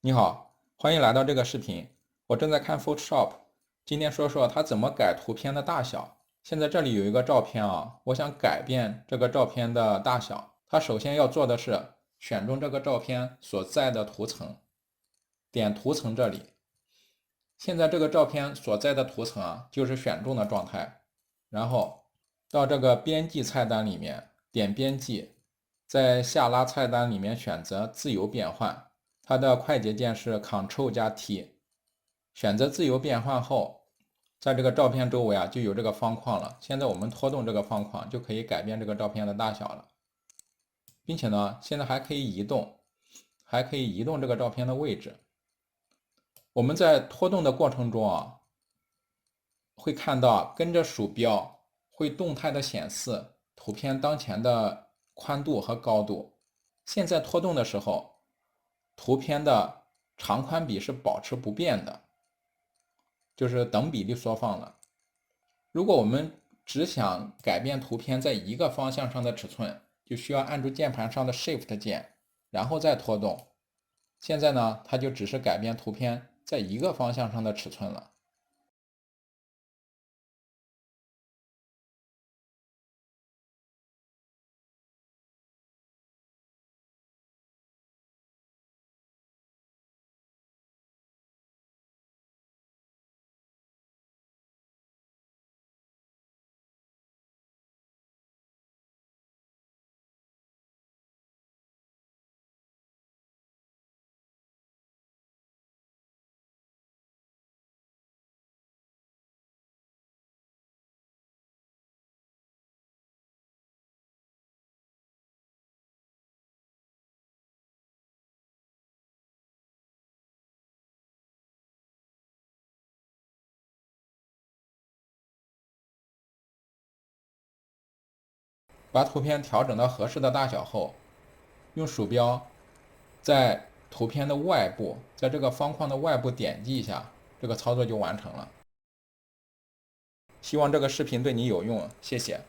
你好，欢迎来到这个视频。我正在看 Photoshop，今天说说它怎么改图片的大小。现在这里有一个照片啊，我想改变这个照片的大小。它首先要做的是选中这个照片所在的图层，点图层这里。现在这个照片所在的图层啊，就是选中的状态。然后到这个编辑菜单里面点编辑，在下拉菜单里面选择自由变换，它的快捷键是 Ctrl 加 T。选择自由变换后，在这个照片周围啊就有这个方框了。现在我们拖动这个方框就可以改变这个照片的大小了，并且呢，现在还可以移动，这个照片的位置。我们在拖动的过程中啊，会看到跟着鼠标会动态的显示图片当前的宽度和高度。现在拖动的时候，图片的长宽比是保持不变的，就是等比例缩放了。如果我们只想改变图片在一个方向上的尺寸，就需要按住键盘上的 Shift 键，然后再拖动。现在呢，它就只是改变图片在一个方向上的尺寸了。把图片调整到合适的大小后，用鼠标在图片的外部，在这个方框的外部点击一下，这个操作就完成了。希望这个视频对你有用，谢谢。